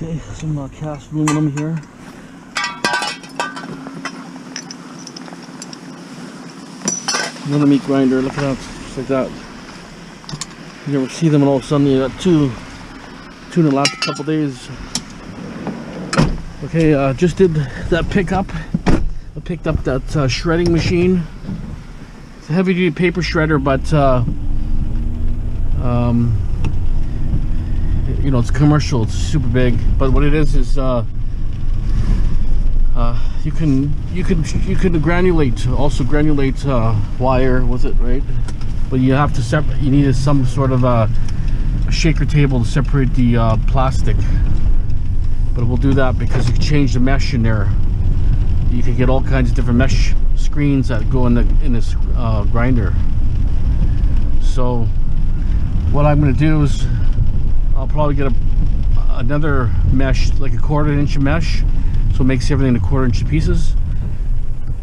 Okay, some cast aluminum here. Another meat grinder, look at that, just like that. You ever see them and all of a sudden you got two in the last couple days. Okay, just did that pickup. I picked up that shredding machine. It's a heavy duty paper shredder, but you know, it's commercial, it's super big. But what it is you can granulate, also granulate wire, was it right? But you have to separate. You need some sort of a shaker table to separate the plastic. But it will do that because you can change the mesh in there. You can get all kinds of different mesh screens that go in this grinder. So what I'm going to do is I'll probably get another mesh, like a 1/4 inch mesh, so it makes everything into 1/4 inch pieces,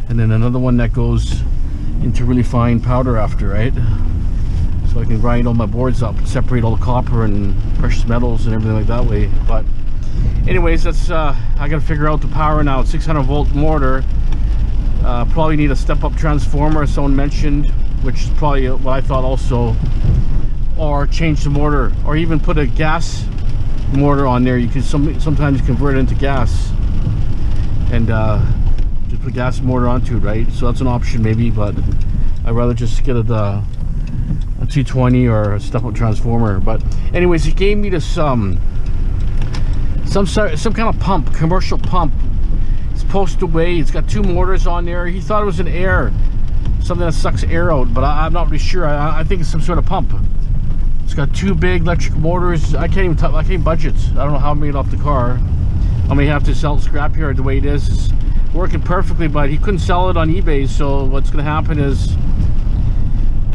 and then another one that goes into really fine powder after, right? So I can grind all my boards up, separate all the copper and precious metals and everything like that way. But anyways, that's I gotta figure out the power now. It's 600-volt motor. Probably need a step-up transformer, someone mentioned, which is probably what I thought also, or change the motor, or even put a gas motor on there. You can sometimes convert it into gas and just put a gas motor onto it, right? So that's an option maybe, but I'd rather just get a 220 or a step-up transformer. But anyways, he gave me this some kind of pump, commercial pump. It's supposed to weigh, it's got 2 motors on there. He thought it was an air, something that sucks air out, but I'm not really sure. I think it's some sort of pump. It's got 2 big electric motors. I can't even budget. I don't know how I made it off the car. I may have to sell the scrapyard the way it is. It's working perfectly, but he couldn't sell it on eBay. So what's going to happen is,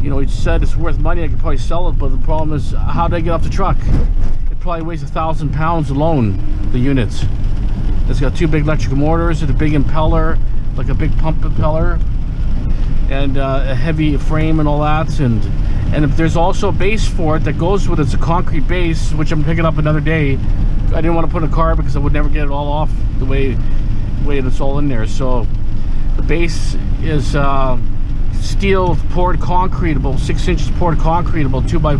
you know, he said it's worth money. I could probably sell it, but the problem is, how did I get off the truck? It probably weighs 1,000 pounds alone, the unit. It's got 2 big electric motors and a big impeller, like a big pump impeller, and a heavy frame and all that. And if there's also a base for it that goes with it, it's a concrete base, which I'm picking up another day. I didn't want to put in a car because I would never get it all off the way it's all in there. So the base is steel poured concrete, about 6 inches poured concrete, about 2 by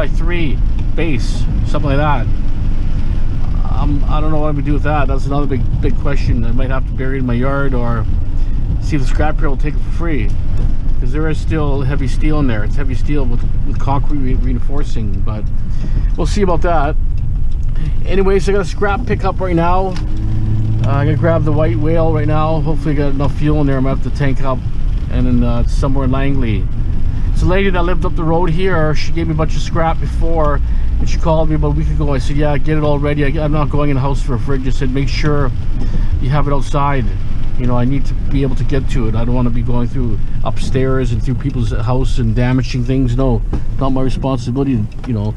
3 base, something like that. I don't know what I'm gonna do with that. That's another big question. I might have to bury it in my yard, or see if the scrapyard will take it for free, because there is still heavy steel in there. It's heavy steel with concrete reinforcing, but we'll see about that. Anyways, I got a scrap pickup right now. I gotta grab the white whale right now. Hopefully I got enough fuel in there. I'm gonna have to tank up, and then it's somewhere in Langley. It's a lady that lived up the road here. She gave me a bunch of scrap before, and she called me about a week ago. I said, yeah, get it all ready. I'm not going in the house for a fridge. I said, make sure you have it outside. You know, I need to be able to get to it. I don't want to be going through upstairs and through people's house and damaging things. No, not my responsibility. You know,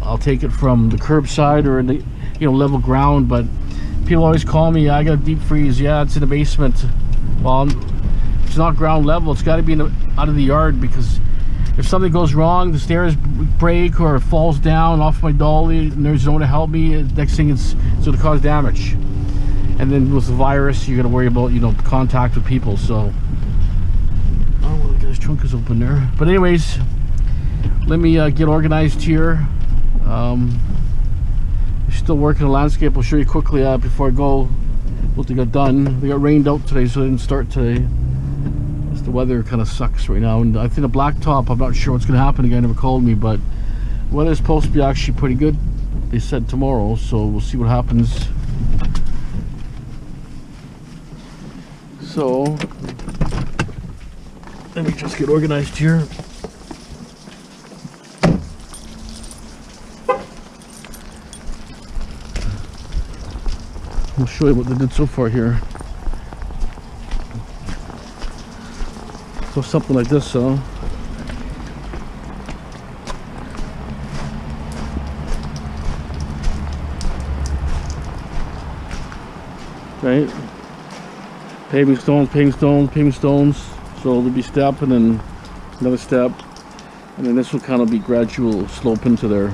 I'll take it from the curbside or in the, you know, level ground. But people always call me, I got a deep freeze. Yeah, it's in the basement. Well, it's not ground level. It's got to be out of the yard, because if something goes wrong, the stairs break or it falls down off my dolly and there's no one to help me, next thing it's going to cause damage. And then with the virus, you got to worry about, you know, contact with people. So, oh, well, the guy's trunk is open there. But anyways, let me get organized here. Still working on landscape. I'll show you quickly before I go what they got done. They got rained out today, so I didn't start today. Just the weather kind of sucks right now, and I think the blacktop, I'm not sure what's going to happen. The guy never called me, but weather's supposed to be actually pretty good, they said, tomorrow, so we'll see what happens. So let me just get organized here. I'll show you what they did so far here. So something like this, so right, paving stones, paving stones, paving stones. So there'll be step and then another step, and then this will kind of be gradual slope into there.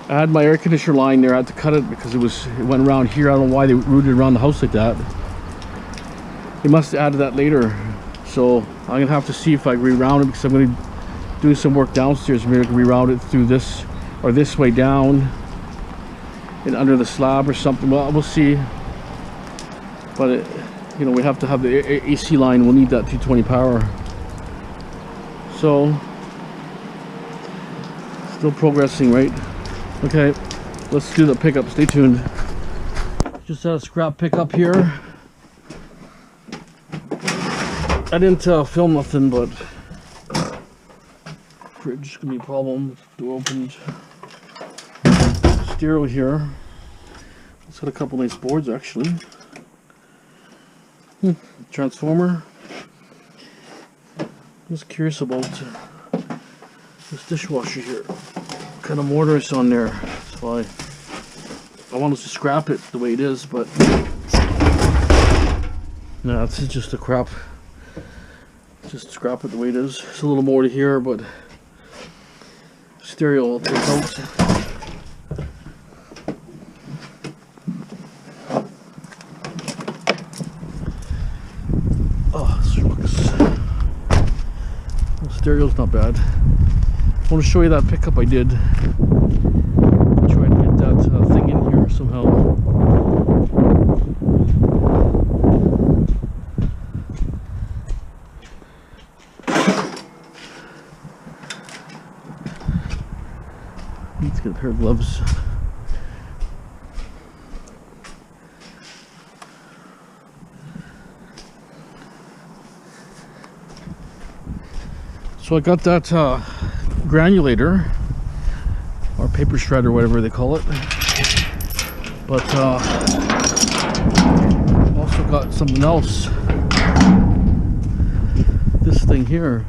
I had my air conditioner line there. I had to cut it because it went around here. I don't know why they routed around the house like that. They must have added that later. So I'm gonna have to see if I reroute it, because I'm gonna do some work downstairs. Maybe I can reroute it through this or this way down and under the slab or something. Well, we'll see. But it, you know, we have to have the AC line. We'll need that 220 power. So still progressing, right? Okay, let's do the pickup. Stay tuned. Just had a scrap pickup here. I didn't film nothing, but fridge gonna be a problem. Door opened. Stereo here. It's got a couple nice boards actually. Transformer. Just curious about this dishwasher here. What kind of mortar is on there? That's why I wanted to scrap it the way it is, but no, it's just a crap. Just scrap it the way it is. It's a little more to here, but stereo I'll take out. Oh, shucks. The stereo's not bad. I want to show you that pickup I did. Try to get that thing in here somehow. Let's get a pair of gloves. So I got that granulator or paper shredder, whatever they call it, but also got something else. This thing here.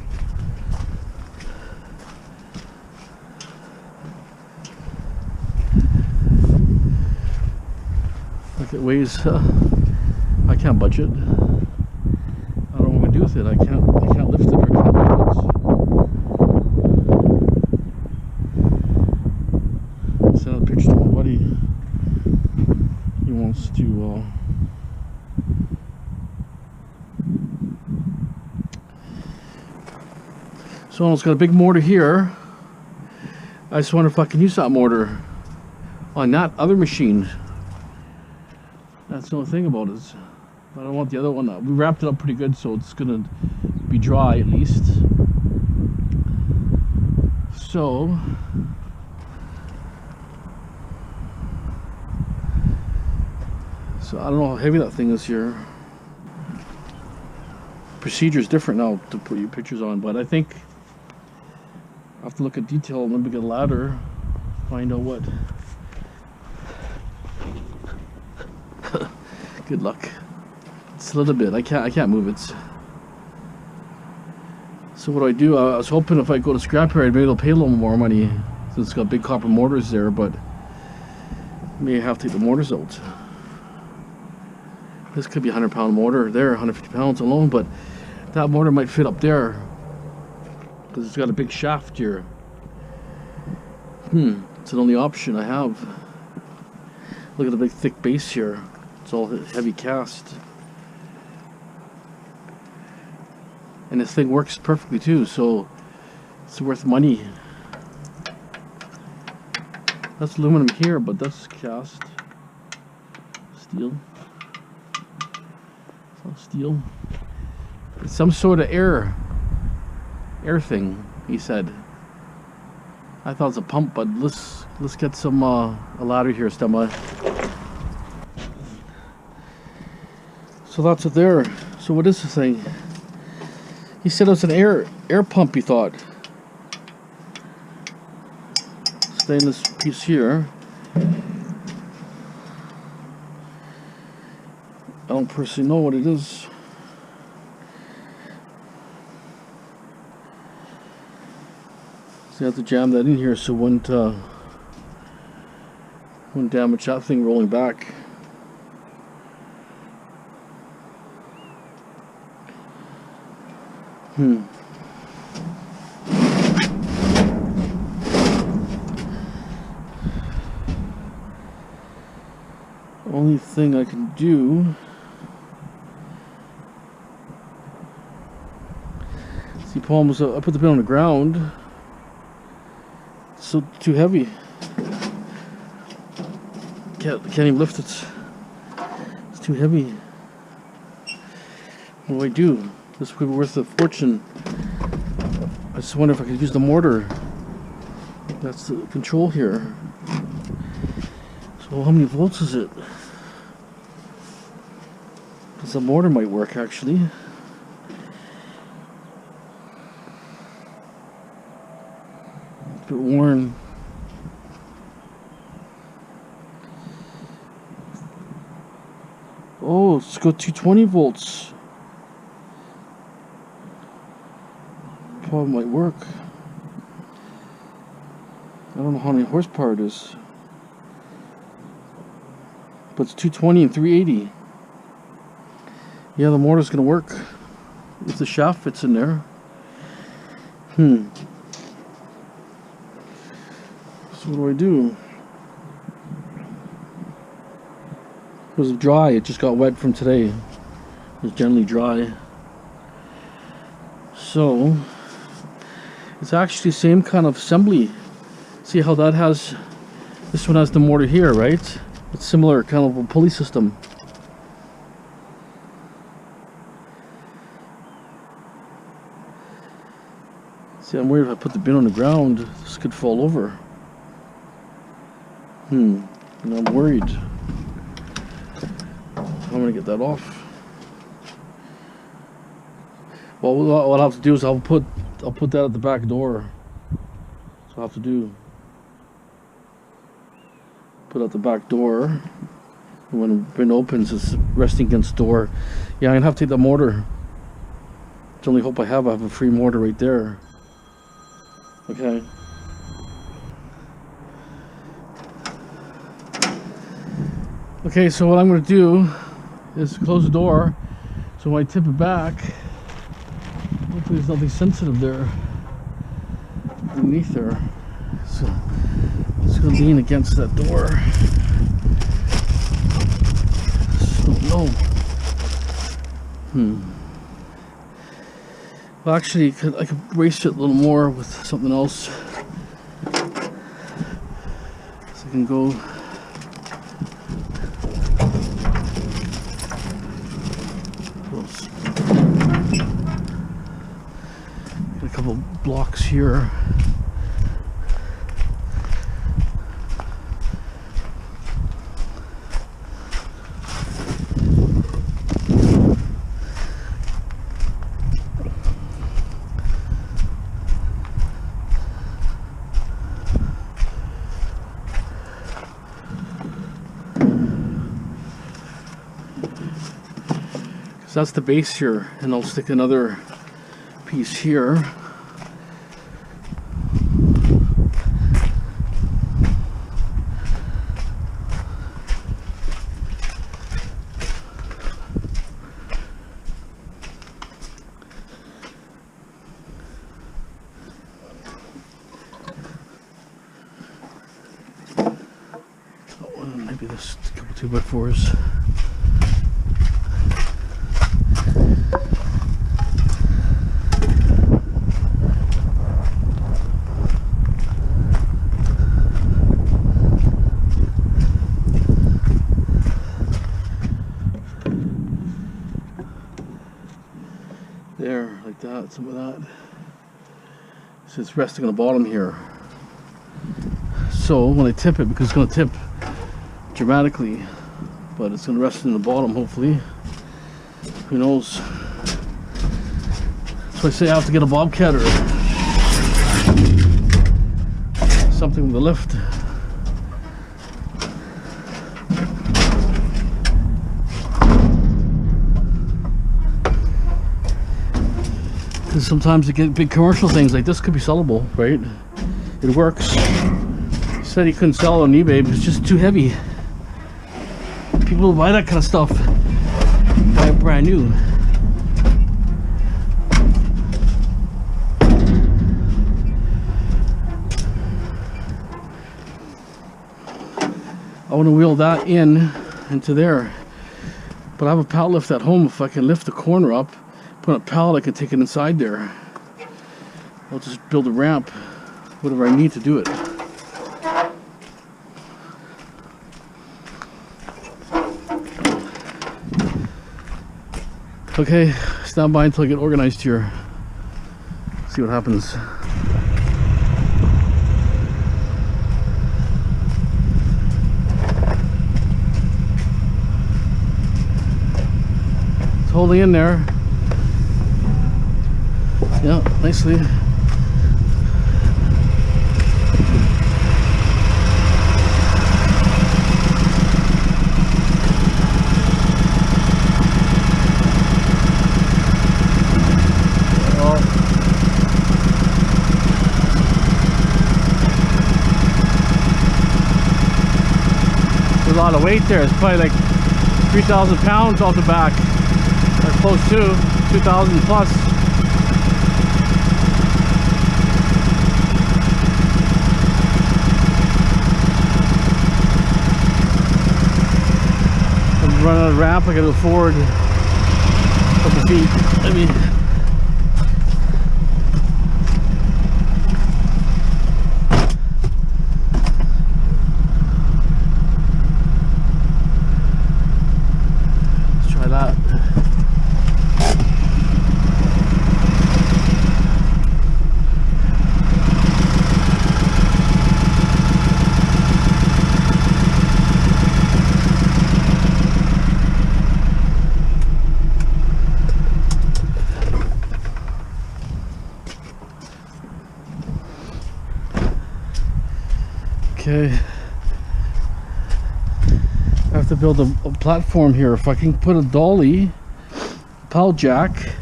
It weighs, I can't budge it. I don't know what I'm gonna do with it. I can't lift it or can't move it. Send a picture to my buddy. He wants to so it's got a big mortar here. I just wonder if I can use that mortar on that other machine. That's the only thing about it. I don't want the other one. We wrapped it up pretty good, so it's gonna be dry at least. So I don't know how heavy that thing is here. Procedure is different now to put your pictures on, but I think I have to look at detail and maybe get a ladder, find out what. Good luck. It's a little bit. I can't move it. So what do? I was hoping if I go to scrapyard, maybe they'll pay a little more money since it's got big copper mortars there, but may have to take the mortars out. This could be a 100-pound mortar there, 150 pounds alone, but that mortar might fit up there because it's got a big shaft here. It's the only option I have. Look at the big thick base here. It's all heavy cast. And this thing works perfectly too, so it's worth money. That's aluminum here, but that's cast. Steel. It's not steel. It's some sort of air thing, he said. I thought it was a pump, but let's get some a ladder here, Stemma. So that's it there. So what is the thing? He said it was an air pump, he thought. Stainless piece here. I don't personally know what it is. So you have to jam that in here so it wouldn't damage that thing rolling back. Only thing I can do, see, problem is I put the bin on the ground. It's still too heavy. Can't even lift it. It's too heavy. What do I do? This would be worth a fortune. I just wonder if I could use the mortar. That's the control here. So how many volts is it? Because the mortar might work actually. It's a bit worn. Oh, let's go 220 volts. Probably might work. I don't know how many horsepower it is. But it's 220 and 380. Yeah, the mortar's gonna work if the shaft fits in there. So what do I do? It was dry, it just got wet from today. It was generally dry. So it's actually the same kind of assembly. See how that has, this one has the mortar here, right? It's similar kind of a pulley system. See, I'm worried if I put the bin on the ground, this could fall over. And I'm worried. I'm gonna get that off. Well, what I'll have to do is I'll put that at the back door. That's what I'll have to do. Put out the back door. And when the bin opens, it's resting against the door. Yeah, I'm gonna have to take the mortar. It's the only hope I have a free mortar right there. Okay. Okay, so what I'm gonna do is close the door. So when I tip it back, hopefully there's nothing sensitive there underneath there. So it's gonna lean against that door. So no. Well, actually, I could brace it a little more with something else. So I can go. Got a couple blocks here. So that's the base here, and I'll stick another piece here. Oh, maybe this couple 2x4s. There, like that, some of that. So it's resting on the bottom here. So when I tip it, because it's going to tip dramatically, but it's going to rest in the bottom, hopefully. Who knows? So I say I have to get a bobcat or something with a lift. Because sometimes you get big commercial things like this could be sellable, right? It works. He said he couldn't sell it on eBay, but it's just too heavy. People will buy that kind of stuff. Buy it brand new. I want to wheel that in into there. But I have a pallet lift at home. If I can lift the corner up, put a pallet, I can take it inside there. I'll just build a ramp, whatever I need to do it. Okay, stand by until I get organized here. See what happens. It's holding in there. Yeah, nicely. A lot of weight there. It's probably like 3,000 pounds off the back, or close to 2,000 plus. I'm running out of ramp. I gotta go forward a couple feet. Let me. Okay, I have to build a platform here. If I can put a dolly, pallet jack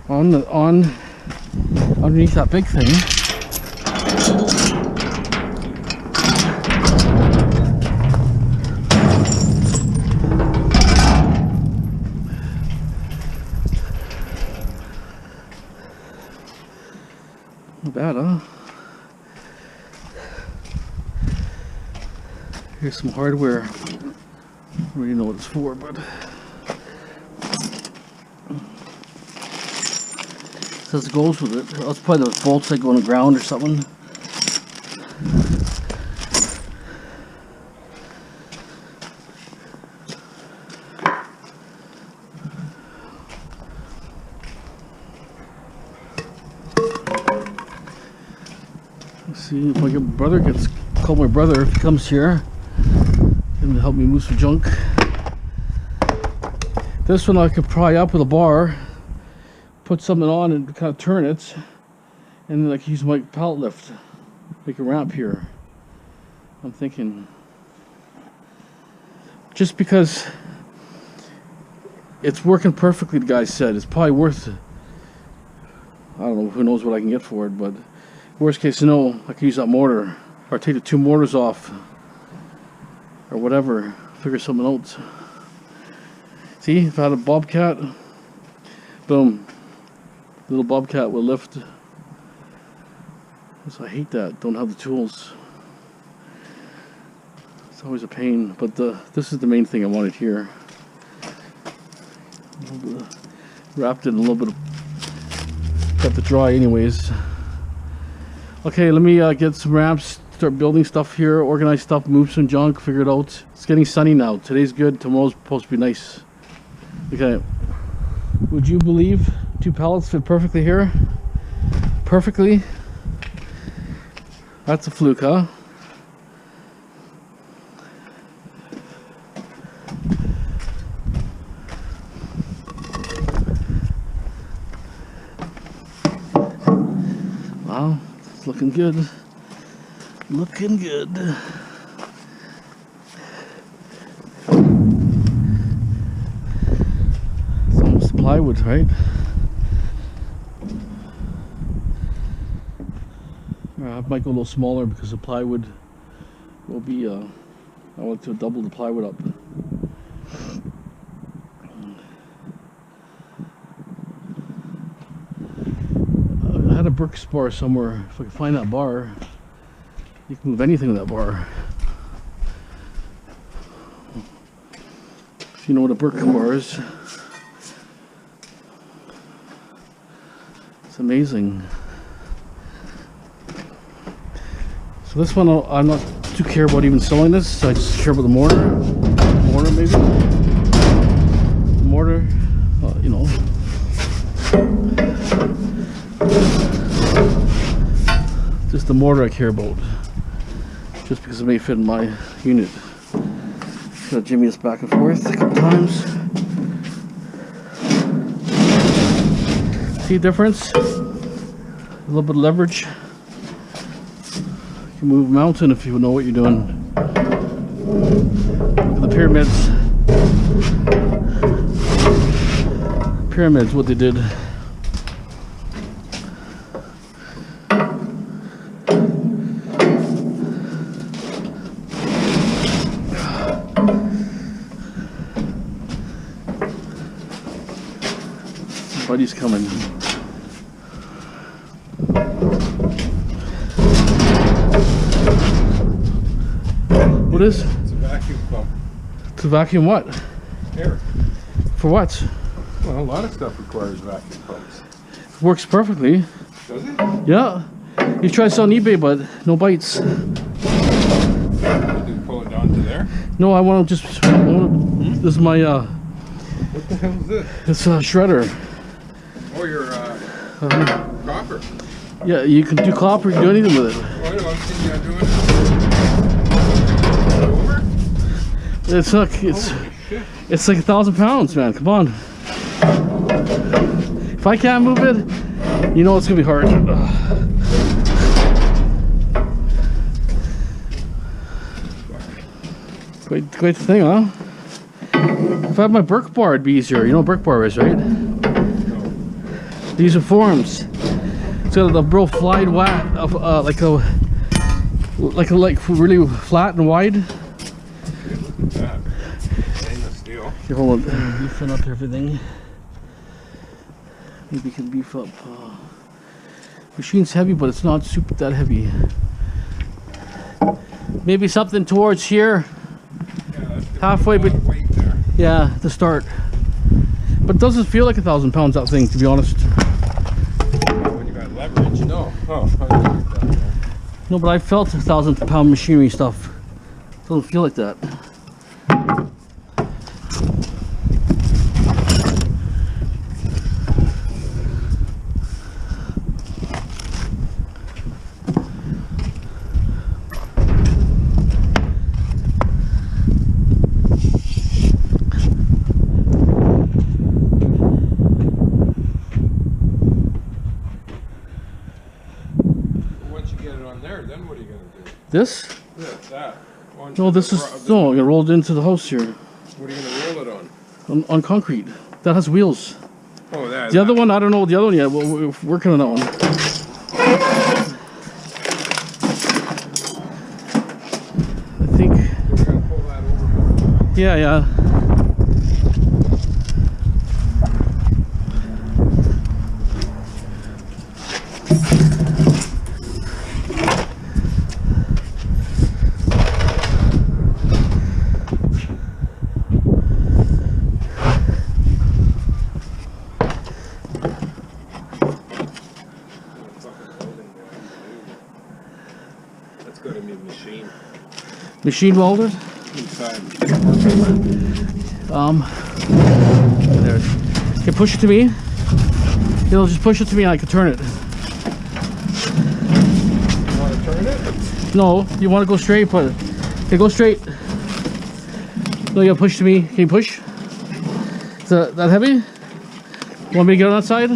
on underneath that big thing. Not bad, huh? Here's some hardware. I don't really know what it's for, but it says it goes with it. That's probably the bolts that go on the ground or something. Let's see if my brother gets. Call my brother if he comes here. Him to help me move some junk. This one I could pry up with a bar, put something on and kind of turn it, and then I can use my pallet lift, make a ramp here. I'm thinking, just because it's working perfectly, the guy said it's probably worth, I don't know, who knows what I can get for it, but worst case scenario, I can use that motor, or take the two motors off, or whatever, figure something out. See, if I had a bobcat, boom, little bobcat will lift. So I hate that, don't have the tools. It's always a pain, but this is the main thing I wanted here. Wrapped it in a little bit of, got to dry anyways. Okay, let me get some ramps, start building stuff here, organize stuff, move some junk, figure it out. It's getting sunny now. Today's good, tomorrow's supposed to be nice. Okay, would you believe 2 pallets fit perfectly here? Perfectly? That's a fluke, huh? Wow, it's looking good. Looking good. It's almost plywood, right? I might go a little smaller because the plywood will be, I want to double the plywood up. I had a Brooks bar somewhere. If I can find that bar, you can move anything with that bar. You know what a Burke bar is. It's amazing. So this one, I'm not too care about even selling this. I just care about the mortar. Mortar, maybe. Mortar, you know. Just the mortar I care about. Just because it may fit in my unit. Gotta jimmy this back and forth a couple times. See the difference? A little bit of leverage. You can move a mountain if you know what you're doing. Look at the pyramids. Pyramids, what they did. Buddy's coming. What is? It's a vacuum pump. To vacuum what? Air. For what? Well, a lot of stuff requires vacuum pumps. It works perfectly. Does it? Yeah. You try this on eBay, but no bites. Did you pull it down to there? No, I want to just. This is my. What the hell is this? It's a shredder. Oh, your copper. Yeah, you can do copper. You can do anything with it. Oh, I know. I'm thinking of doing it. Over? It's like it's like 1,000 pounds, man. Come on. If I can't move it, you know it's gonna be hard. Great thing, huh? If I had my Burke bar, it'd be easier. You know what Burke bar is, right? No. These are forms. It's got a real flat, like really flat and wide. Okay, look at that. Stainless steel. Here, hold on. Beefing up everything. Maybe we can beef up. Machine's heavy, but it's not super that heavy. Maybe something towards here. Yeah, Halfway, but weight there. yeah, to start. But it doesn't feel like 1,000 pounds, that thing, to be honest. When you got leverage, no. Oh, I didn't get that there. No, but I felt 1,000 pound machinery stuff. Doesn't feel like that. Then what are you going to do? This? Yeah, that. No, this is no. I'm gonna roll it into the house here. What are you going to roll it on? On concrete. That has wheels. Oh, that. The other one, I don't know the other one yet. We're working on that one. I think. We're going to pull that over more. Yeah, yeah. That's got to be machine. Machine welded. Inside. There. You can push it to me. You'll just push it to me and I can turn it. You want to turn it? No, you want to go straight, but okay, go straight. No, you gotta push to me. Can you push? Is that heavy? Want me to get on that side?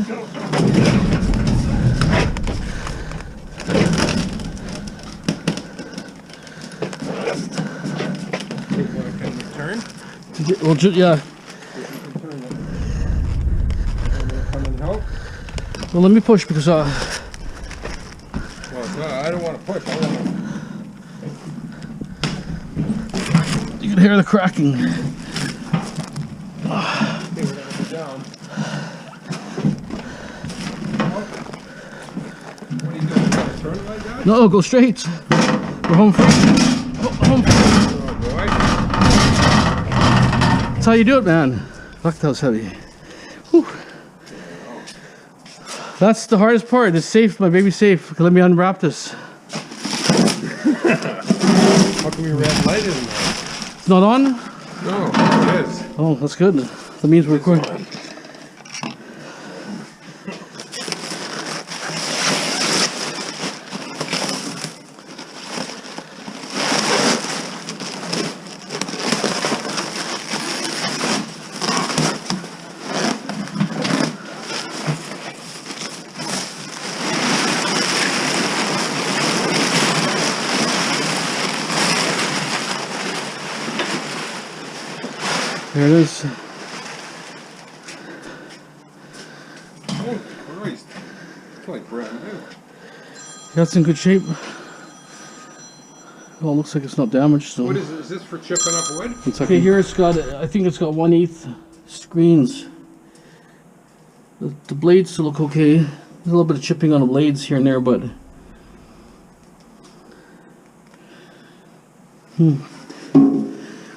Can you turn? Well, yeah. Come and help? Well, let me push because Well, it's not, I don't want to push. I want to. you can hear the cracking. Okay, we're going to go down. What are you doing? Turn it like that? No, go straight. We're home free. Home free. Oh boy. That's how you do it, man. Fuck, that was heavy. Whew. That's the hardest part. It's safe, my baby's safe. Okay, let me unwrap this. How come your red light isn't on? It's not on? No, it is. Oh, that's good. That means we're recording. There it is. Oh, Christ. It's like brand new. That's in good shape. Well, it looks like it's not damaged. So. What is it? Is this for chipping up wood? Okay, here it's got, I think it's got 1/8 screens. The blades still look okay. There's a little bit of chipping on the blades here and there, but...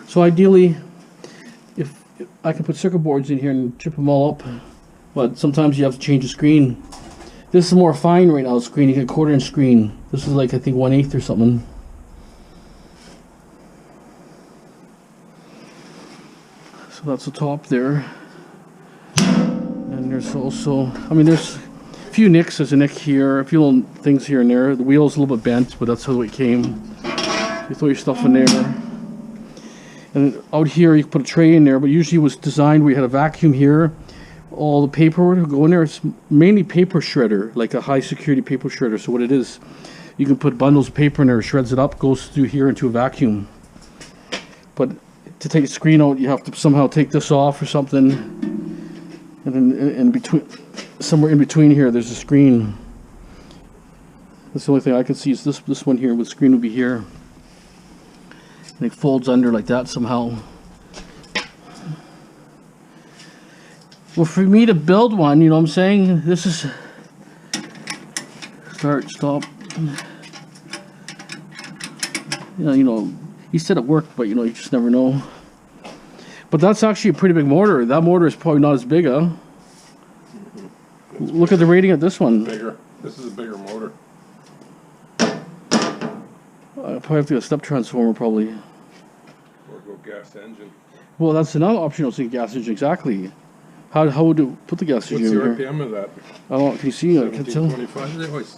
So ideally, if I can put circuit boards in here and chip them all up, but sometimes you have to change the screen. This is more fine right now, screen. You get a 1/4 inch screen. This is like, I think 1/8 or something. So that's the top there. And there's also, I mean, there's a few nicks. There's a nick here, a few little things here and there. The wheel's a little bit bent, but that's how it came. You throw your stuff in there. And out here you can put a tray in there, but usually it was designed where you had a vacuum here. All the paper would go in there. It's mainly paper shredder, like a high security paper shredder. So what it is, you can put bundles of paper in there, shreds it up, goes through here into a vacuum. But to take the screen out, you have to somehow take this off or something. And then in between, somewhere in between here, there's a screen. That's the only thing I can see is this one here, the screen would be here. And it folds under like that somehow. Well, for me to build one, you know what I'm saying? This is start, stop. You know, he said it worked, but you know, you just never know. But that's actually a pretty big motor. That motor is probably not as big, huh? Look at the rating of this one. Bigger. This is a bigger motor. I probably have to get a step transformer, probably. Or go gas engine. Well, that's another option. I was thinking gas engine, exactly. How would you put the gas engine in here? What's the RPM of that? I don't know. Can you see? I can't tell. 1725.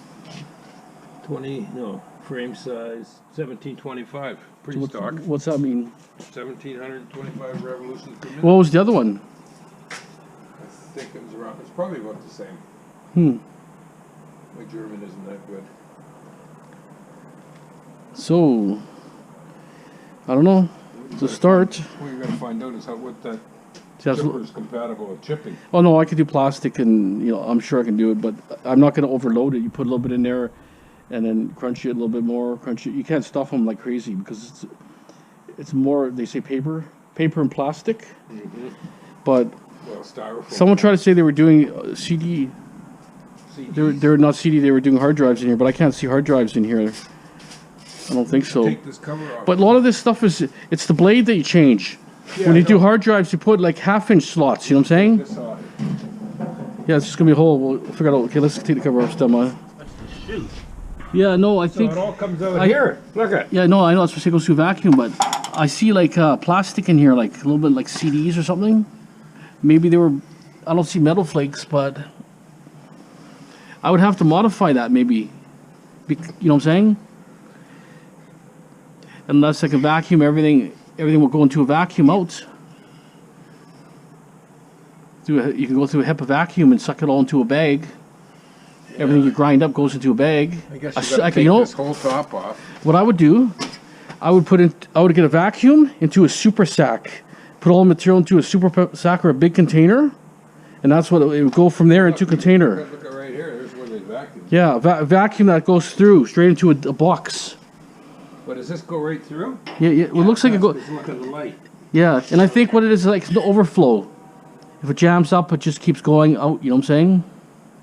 20, no, frame size 1725. Pretty stock. What's that mean? 1725 revolutions per minute. What was the other one? I think it was around. It's probably about the same. My German isn't that good. So, I don't know. To start. What you're going to find out is what that That's chipper is compatible with chipping. Oh no, I could do plastic, and you know, I'm sure I can do it, but I'm not going to overload it. You put a little bit in there, and then crunch it a little bit more. Crunch it. You can't stuff them like crazy because it's more. They say paper and plastic. But Well, styrofoam. someone tried to say they were doing CD. They're not CD. They were doing hard drives in here, but I can't see hard drives in here. I don't think so. Take this cover off. But a lot of this stuff is, it's the blade that you change. Yeah, when you do hard drives, you put like 1/2 inch slots, you know what I'm saying? This off. Yeah, it's just gonna be a hole. We'll figure it out. Okay, let's take the cover off still, man. Yeah, no, I think. So it all comes out here. Look at. Yeah, no, I know it's supposed to go through vacuum, but I see like plastic in here, like a little bit like CDs or something. Maybe they were, I don't see metal flakes, but I would have to modify that maybe. You know what I'm saying? Unless I can vacuum everything will go into a vacuum out. You can go through a HEPA vacuum and suck it all into a bag. Yeah. Everything you grind up goes into a bag. I guess you gotta take this whole top off. What I would do, I would get a vacuum into a super sack, put all the material into a super sack or a big container, and that's what it would go from there into a container. Look at right here. There's where they vacuum. Yeah, vacuum that goes through straight into a box. But does this go right through? Yeah, yeah. Well, it looks like it goes. Look at the light. Yeah, and I think what it is like the overflow. If it jams up, it just keeps going out. You know what I'm saying?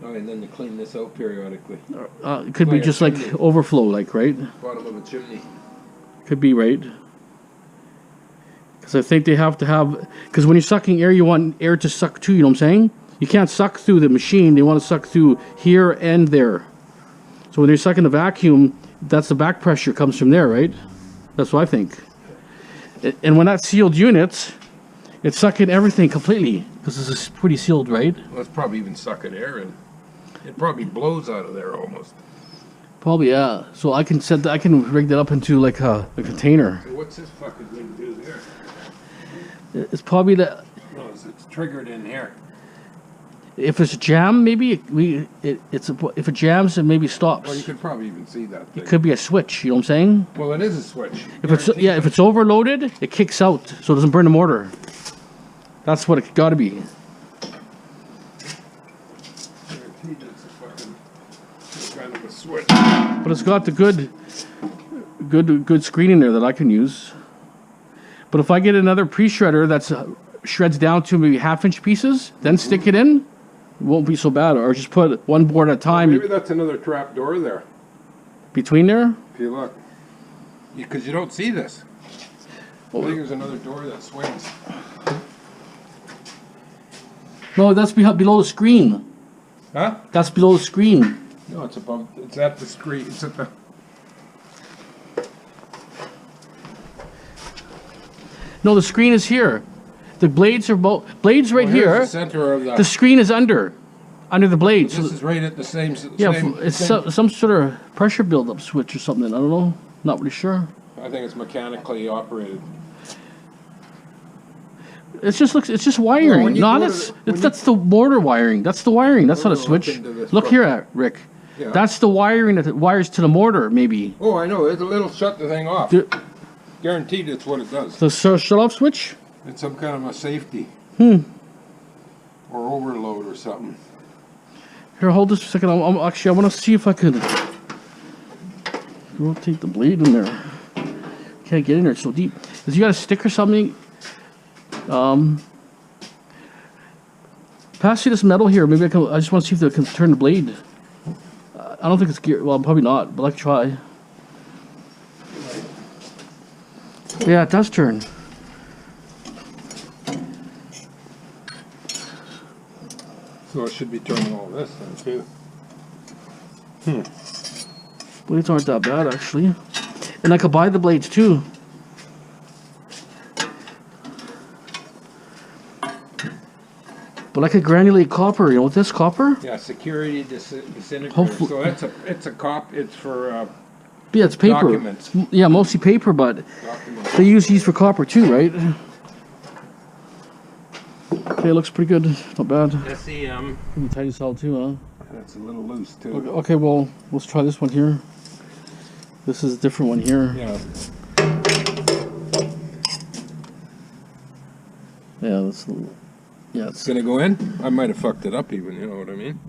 Oh, and then to clean this out periodically. It could be just like overflow, like right. Bottom of a chimney. Could be right. Because I think they have to have, because when you're sucking air, you want air to suck too, you know what I'm saying? You can't suck through the machine, they want to suck through here and there. So when you're sucking the vacuum, that's the back pressure comes from there, right? That's what I think. And when that's sealed units, it's sucking everything completely, because this is pretty sealed, right? Well, it's probably even sucking air in. It probably blows out of there almost. Probably, yeah. So I can set that, I can rig that up into like a container. So what's this fucking thing do there? It's probably the. No, it's triggered in here. If it's jammed, maybe if it jams, it maybe stops. Well, you could probably even see that thing. It could be a switch. You know what I'm saying? Well, it is a switch. If it's overloaded, it kicks out, so it doesn't burn the motor. That's what it got to be. Guaranteed it's a fucking kind of a switch. But it's got the good screening there that I can use. But if I get another pre-shredder that's shreds down to maybe half-inch pieces, then stick it in, it won't be so bad. Or just put one board at a time. Well, maybe that's another trap door there. Between there? If you look. Because you don't see this. I think there's another door that swings. No, that's below the screen. Huh? That's below the screen. No, it's above. It's at the screen. It's at the. No, the screen is here. The blades are blades right here. The center of The screen is under the blades. This is right at the same. Yeah, it's some sort of pressure buildup switch or something. I don't know. Not really sure. I think it's mechanically operated. It's just wiring. Well, no, that's the motor wiring. That's the wiring. That's not a switch. Look here, Rick. Yeah. That's the wiring that wires to the motor, maybe. Oh, I know. It'll shut the thing off. Guaranteed, it's what it does. The shut-off switch. It's some kind of a safety. Or overload or something. Here, hold this for a second. I want to see if I could rotate the blade in there. Can't get in there. It's so deep. Does you got a stick or something? Pass me this metal here. Maybe I just want to see if I can turn the blade. I don't think it's geared. Well, probably not, but I can try. Yeah, it does turn. So it should be turning all this then too. Blades aren't that bad, actually. And I could buy the blades too. But I could granulate copper, you know, with this copper? Yeah, security disintegrator. Hopefully. So it's for yeah, it's paper. documents. Yeah, mostly paper, but they use these for copper too, right? Okay, it looks pretty good. Not bad. SEM. Maybe tighten this out too, huh? That's a little loose too. Okay, well, let's try this one here. This is a different one here. Yeah. Yeah, that's. Yeah, It's gonna go in? I might have fucked it up even, you know what I mean?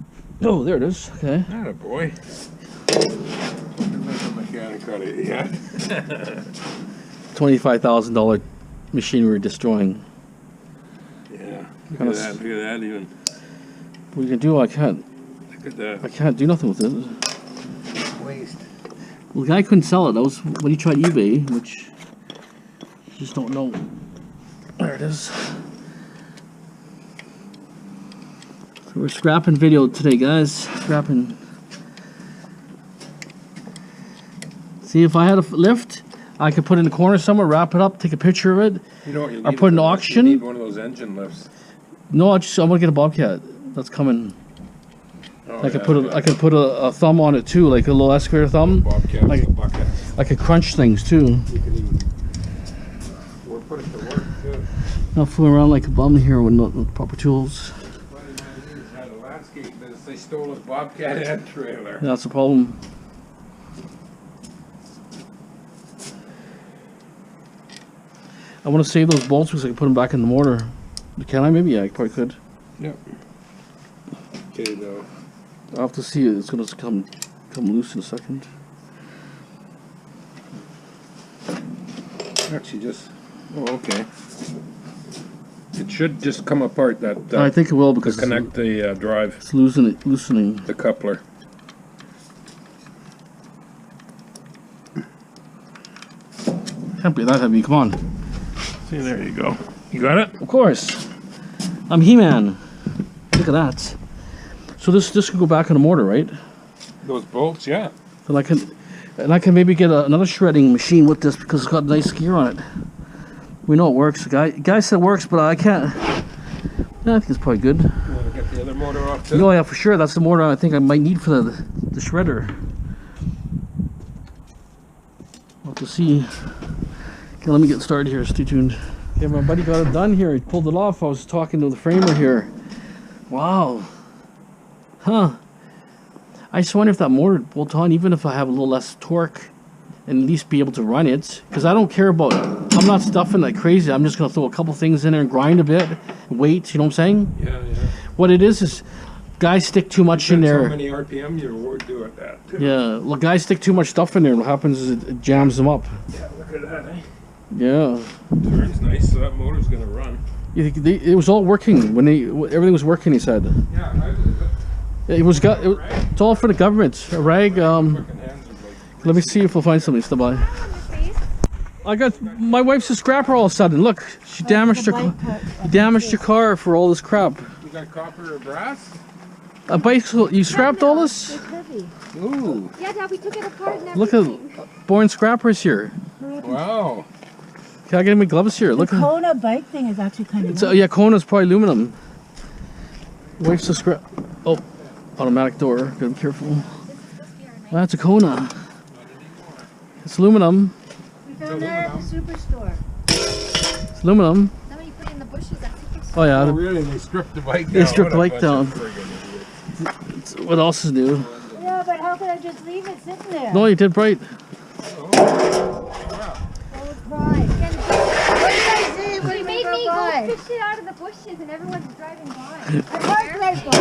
Oh, there it is. Okay. Atta boy. Mechanic got it, yeah. $25,000 machine we're destroying. Yeah. Look at that even. What are you gonna do? I can't. Look at that. I can't do nothing with it. Waste. Well, the guy couldn't sell it. That was when he tried eBay, which I just don't know. There it is. So we're scrapping video today, guys. Scrapping. See, if I had a lift, I could put it in the corner somewhere, wrap it up, take a picture of it, You know what you need? or put an auction. You need one of those engine lifts. No, I'm gonna get a Bobcat. That's coming. Oh, I could put a thumb on it too, like a little excavator thumb. Bobcat, Like- a bucket. I could crunch things too. You can even. Or put it to work too. Not fooling around like a bum here with no proper tools. Buddy man, he just had a landscape business. They stole his Bobcat and trailer. Yeah, that's the problem. I want to save those bolts because I can put them back in the mortar. Can I? Maybe, yeah, I probably could. Yep. Okay, though. I'll have to see it. It's going to come loose in a second. Actually, just. Oh, okay. It should just come apart. I think it will because to connect the drive. It's loosening. The coupler. Can't be that heavy. Come on. See, there you go. You got it? Of course. I'm He-Man. Look at that. So this can go back in the mortar, right? Those bolts, yeah. And I can maybe get another shredding machine with this because it's got a nice gear on it. We know it works. The guy said it works, but I can't. Yeah, I think it's probably good. You want to get the other motor off too? Oh yeah, for sure. That's the motor I think I might need for the shredder. We'll have to see. Okay, let me get started here. Stay tuned. Okay, my buddy got it done here. He pulled it off. I was talking to the framer here. Wow. Huh. I just wonder if that motor would bolt on, even if I have a little less torque, and at least be able to run it. Because I don't care about it. I'm not stuffing like crazy. I'm just going to throw a couple things in there and grind a bit. Wait, you know what I'm saying? Yeah, yeah. What it is guys stick too much in there. How many RPM you do at that too. Yeah, well, guys stick too much stuff in there. What happens is it jams them up. Yeah, look at that, eh? Yeah. Turns nice, so that motor's gonna run. It was all working when everything was working. He said. Yeah, It's all for the government. A rag. Let me see if we'll find something to buy. I got my wife's a scrapper all of a sudden. Look, she damaged her car for all this crap. You got copper or brass? A bicycle. You scrapped all this? It's heavy. Ooh. Yeah, Dad, we took it apart and Look everything. at Born Scrappers here. Wow. Can I get my gloves here? Look. The Kona bike thing is actually kind of Yeah, Kona's probably aluminum. Wife's a scrap. Oh, automatic door. Gotta be careful. That's a Kona. It's aluminum. We found that at the superstore. It's aluminum. Then when you put it in the bushes, that's Oh yeah. Oh, really? They stripped the bike down. They stripped the What a bike bunch down. of friggin' idiots. What else is new? Yeah, but how could I just leave it sitting there? No, you did right. Oh, it's fine. What did I say when He we made go me by? go fish it out of the bushes and everyone's driving by. I parked right by.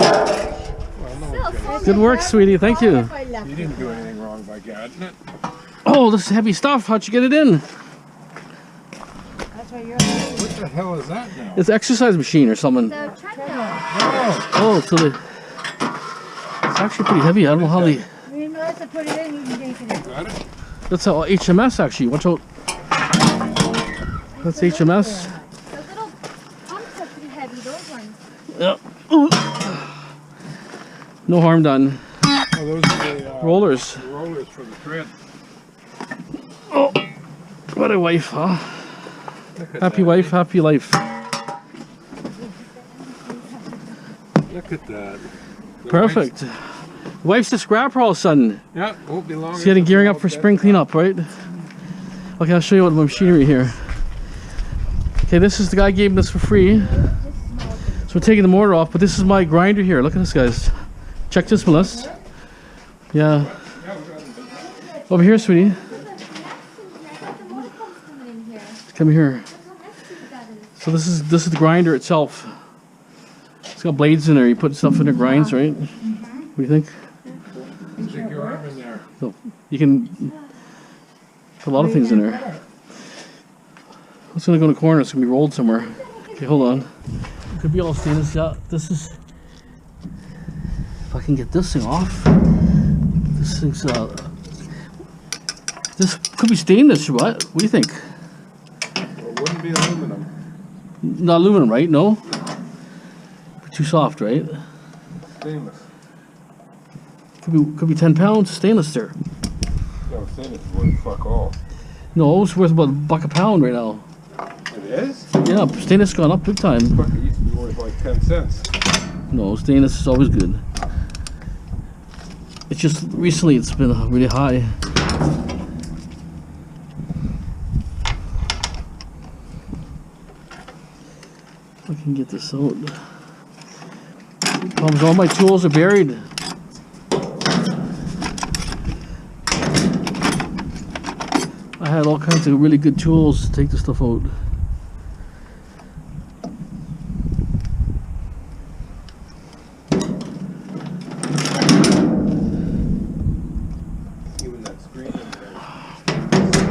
Still, so Good work, sweetie. Thank you. If I left You it. didn't do anything wrong by getting it. Oh, this is heavy stuff. How'd you get it in? That's why you're What the hell is that now? It's an exercise machine or something. the treadmill. Oh, Oh, so it's actually pretty heavy. I don't know how they. You know, to put it in, you can take it in. got it? That's a HMS actually. Watch out. That's HMS. Those little pumps are pretty heavy, those ones. Yep. Ooh. No harm done. Oh, those are the Rollers. rollers for the tread. Oh, what a wife, huh? Look at Happy that. wife, happy life. Look at that. The Perfect. Wife's a scrapper all of a sudden. Yeah, won't be long. She's getting gearing up for spring cleanup, right? Okay, I'll show you what my machinery here. Okay, this is the guy gave me this for free. So we're taking the motor off, but this is my grinder here. Look at this, guys. Check this, Melissa. Yeah. Over here, sweetie. Come here. So this is the grinder itself. It's got blades in there. You put stuff in there, grinds, right? What do you think? Stick your arm in there. So you can put a lot of things in there. It's gonna go in the corner. It's gonna be rolled somewhere. Okay, hold on. It could be all stainless. Yeah, this is. If I can get this thing off, this thing's. This could be stainless. What? What do you think? Well, it wouldn't be aluminum. Not aluminum, right? No. Too soft, right? Stainless. Could be 10 pounds stainless there. No, stainless is worth fuck all. No, it's worth about $1 a pound right now. It is? Yeah, stainless gone up big time. Fuck, it used to be worth like 10 cents. No, stainless is always good. It's just recently it's been really high. I can get this out. All my tools are buried. I had all kinds of really good tools to take this stuff out. Even that screen in there.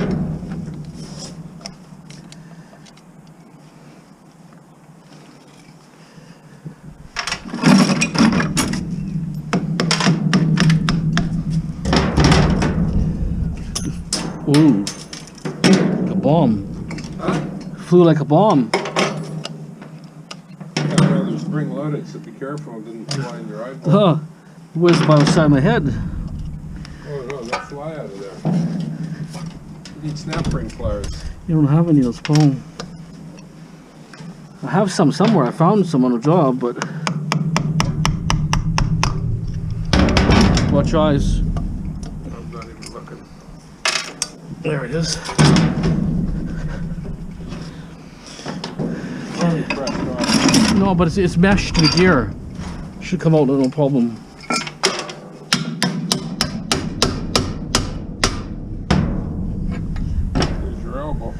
Ooh, like a bomb. flew like a bomb. I'd rather spring loaded, so be careful it didn't fly in your eyeball. Huh. It was by the side of my head. Oh no, that fly out of there. You need snap ring pliers. You don't have any of those foam. I have some somewhere. I found some on a job, but watch your eyes. I'm not even looking. There it is. Already pressed off. No, but it's meshed to the gear. Should come out no problem. There's your elbow.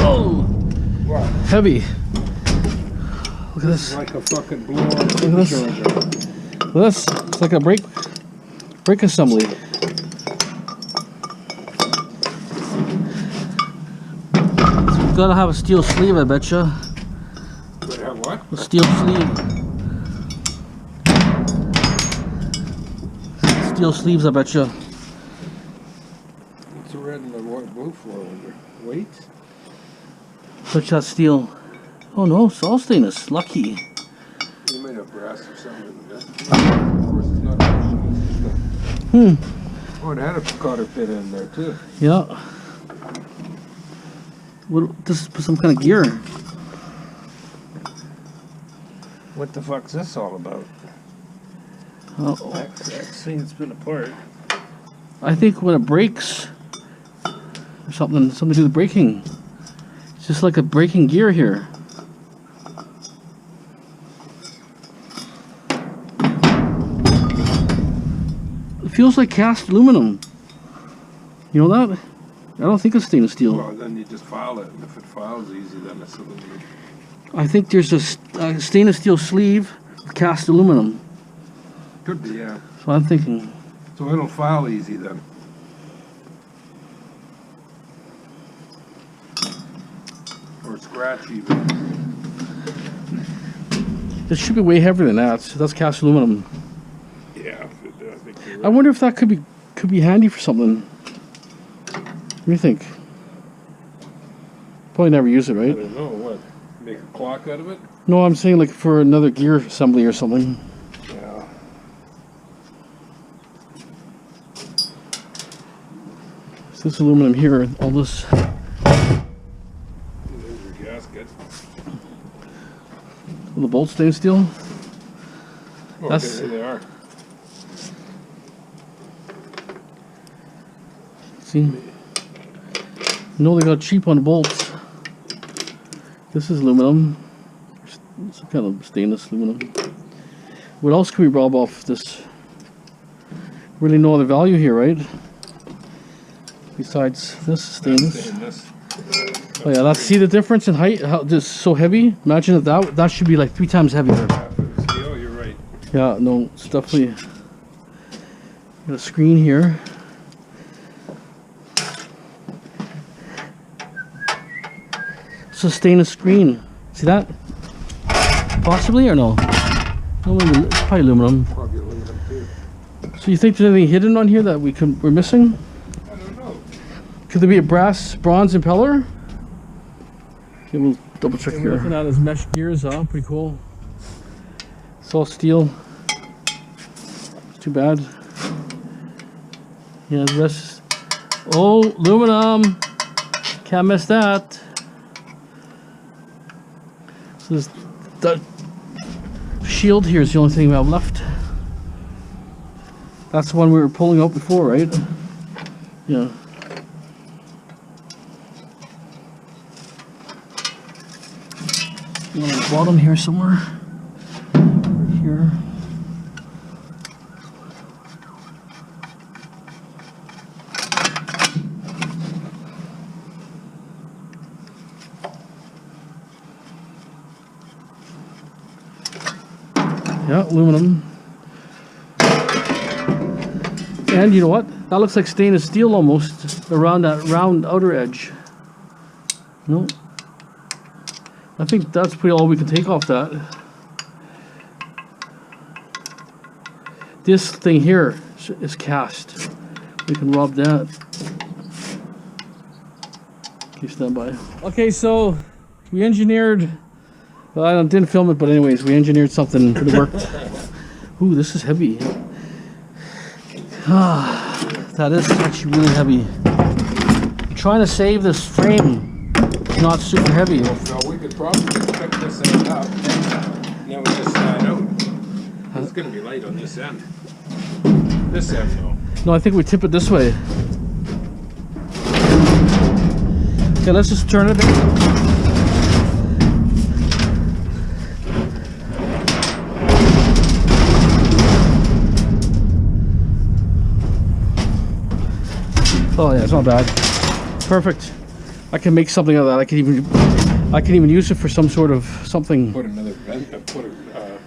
Oh, What? heavy. Look at It's this. like a fucking blow-on Look at this. supercharger. Look at this. It's like a brake assembly. It's gotta have a steel sleeve, I betcha. Wait, have what? A steel sleeve. Steel sleeves, I betcha. It's a red and a white blue floor under. Wait. Such that steel. Oh no, it's all stainless. Lucky. You might have brass or something. Of course, it's not brass. Oh, it had a cotter pin in there too. Yeah. What? This is some kind of gear. What the fuck's this all about? Oh, That thing's been apart. I think when it breaks, or something to do with braking. It's just like a braking gear here. It feels like cast aluminum. You know that? I don't think it's stainless steel. Well, then you just file it, and if it files easy, then it's aluminum. I think there's a stainless steel sleeve with cast aluminum. Could be, yeah. That's what I'm thinking. So it'll file easy then. Or scratch even. It should be way heavier than that. That's cast aluminum. Yeah, I think you're I right. wonder if that could be handy for something. What do you think? Probably never use it, I right? don't know, what? Make a clock out of it? No, I'm saying like for another gear assembly or something. Yeah. So this aluminum here, all this. There's your gasket. The bolts stainless steel. Oh, That's- okay, there they are. See? No, they got cheap on bolts. This is aluminum. It's kind of stainless aluminum. What else can we rob off this? Really no other value here, right? Besides this stainless. Stainless. Oh yeah, let's see the difference in height. How this is so heavy. Imagine if that should be like 3 times heavier. Half of the scale, you're right. Yeah, no, it's definitely got a screen here. It's a stainless screen. See that? Possibly or no? No, maybe it's probably aluminum. Probably aluminum too. So you think there's anything hidden on here that we're missing? I don't know. Could there be a bronze impeller? Okay, we'll double check here. Looking at his mesh gears, pretty cool. It's all steel. It's too bad. Yeah, the rest. Oh, aluminum. Can't miss that. So this, that shield here is the only thing we have left. That's the one we were pulling out before, right? Yeah. On the bottom here somewhere. Here. Yeah, aluminum. Yeah, And you know what? That looks like stainless steel almost around that round outer edge. No. I think that's pretty all we can take off that. This thing here is cast. We can rub that. Okay, stand by. Okay, so we engineered. Well, I didn't film it, but anyways, we engineered something that worked. Ooh, this is heavy. Ah, that is actually really heavy. I'm trying to save this frame. It's not super heavy. So we could probably pick this end up, and then we just slide out. It's going to be light on this end. This end, though. No, I think we tip it this way. Okay, let's just turn it. Oh yeah, it's not bad. Perfect. I can make something of that. I can even use it for some sort of something. Put another vent, put a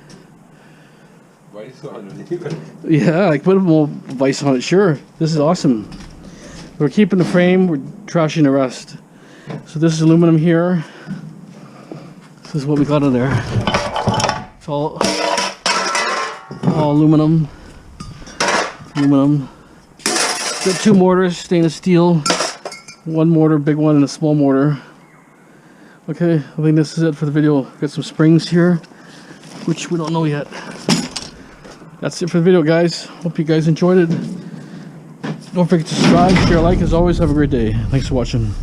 vice on it. Yeah, like put a more vice on it. Sure. This is awesome. We're keeping the frame. We're trashing the rest. So this is aluminum here. This is what we got in there. It's all aluminum. Aluminum. Got two mortars, stainless steel. One mortar, big one, and a small mortar. Okay, I think this is it for the video. Got some springs here, which we don't know yet. That's it for the video, guys. Hope you guys enjoyed it. Don't forget to subscribe, share, like. As always, have a great day. Thanks for watching.